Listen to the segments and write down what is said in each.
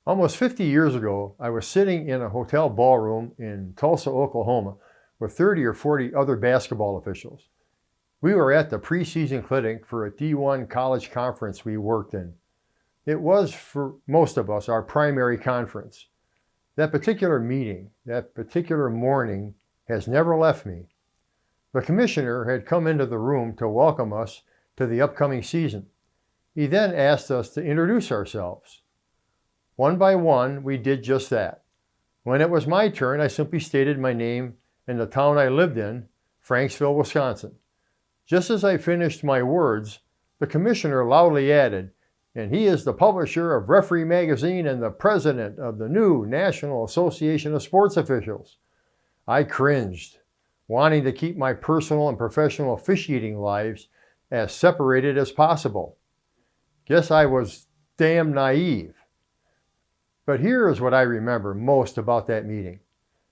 Almost 50 years ago, I was sitting in a hotel ballroom in Tulsa, Oklahoma, with 30 or 40 other basketball officials. We were at the preseason clinic for a D1 college conference we worked in. It was, for most of us, our primary conference. That particular meeting, that particular morning, has never left me. The commissioner had come into the room to welcome us to the upcoming season. He then asked us to introduce ourselves. One by one, we did just that. When it was my turn, I simply stated my name and the town I lived in, Franksville, Wisconsin. Just as I finished my words, the commissioner loudly added, "And he is the publisher of Referee Magazine and the president of the new National Association of Sports Officials." I cringed, wanting to keep my personal and professional officiating lives as separated as possible. Guess I was damn naive. But here is what I remember most about that meeting.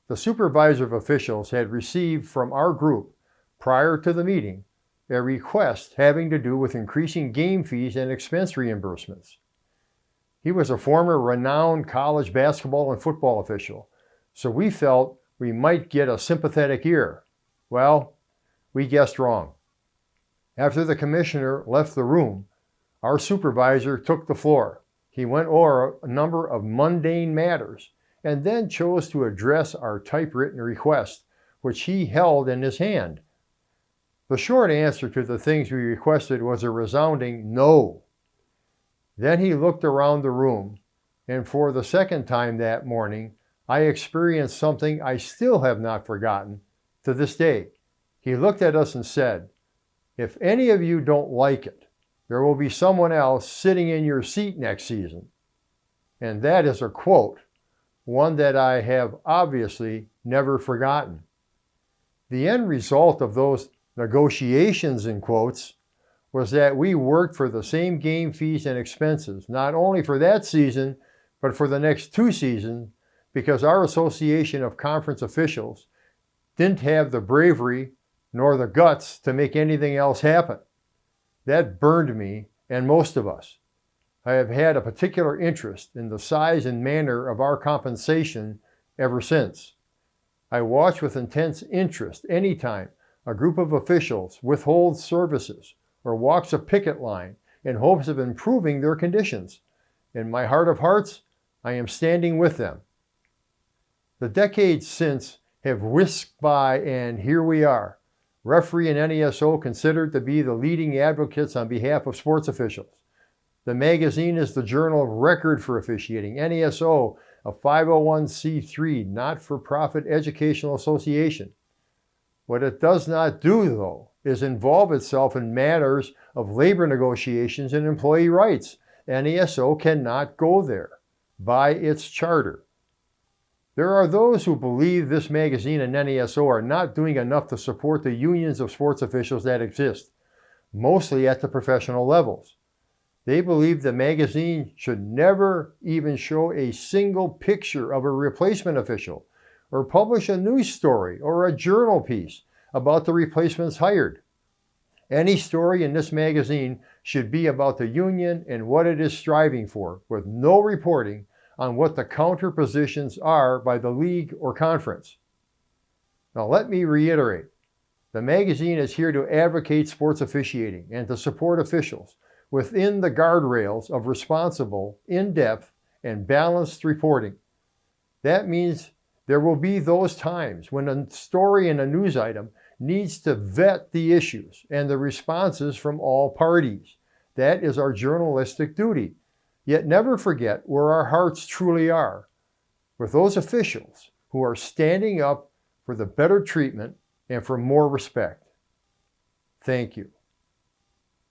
The supervisor of officials had received from our group, prior to the meeting, a request having to do with increasing game fees and expense reimbursements. He was a former renowned college basketball and football official, so we felt we might get a sympathetic ear. Well, we guessed wrong. After the commissioner left the room, our supervisor took the floor. He went over a number of mundane matters and then chose to address our typewritten request, which he held in his hand. The short answer to the things we requested was a resounding no. Then he looked around the room, and for the second time that morning, I experienced something I still have not forgotten to this day. He looked at us and said, "If any of you don't like it, there will be someone else sitting in your seat next season." And that is a quote, one that I have obviously never forgotten. The end result of those negotiations, in quotes, was that we worked for the same game fees and expenses, not only for that season, but for the next 2 seasons, because our association of conference officials didn't have the bravery nor the guts to make anything else happen. That burned me and most of us. I have had a particular interest in the size and manner of our compensation ever since. I watch with intense interest anytime a group of officials withhold services or walks a picket line in hopes of improving their conditions. In my heart of hearts, I am standing with them. The decades since have whisked by, and here we are, referee and NASO considered to be the leading advocates on behalf of sports officials. The magazine is the journal of record for officiating. NASO, a 501c3 not-for-profit educational association. What it does not do, though, is involve itself in matters of labor negotiations and employee rights. NASO cannot go there by its charter. There are those who believe this magazine and NASO are not doing enough to support the unions of sports officials that exist, mostly at the professional levels. They believe the magazine should never even show a single picture of a replacement official, or publish a news story or a journal piece about the replacements hired. Any story in this magazine should be about the union and what it is striving for, with no reporting on what the counter positions are by the league or conference. Now let me reiterate, the magazine is here to advocate sports officiating and to support officials within the guardrails of responsible, in-depth, and balanced reporting. That means there will be those times when a story and a news item needs to vet the issues and the responses from all parties. That is our journalistic duty. Yet never forget where our hearts truly are, with those officials who are standing up for the better treatment and for more respect. Thank you.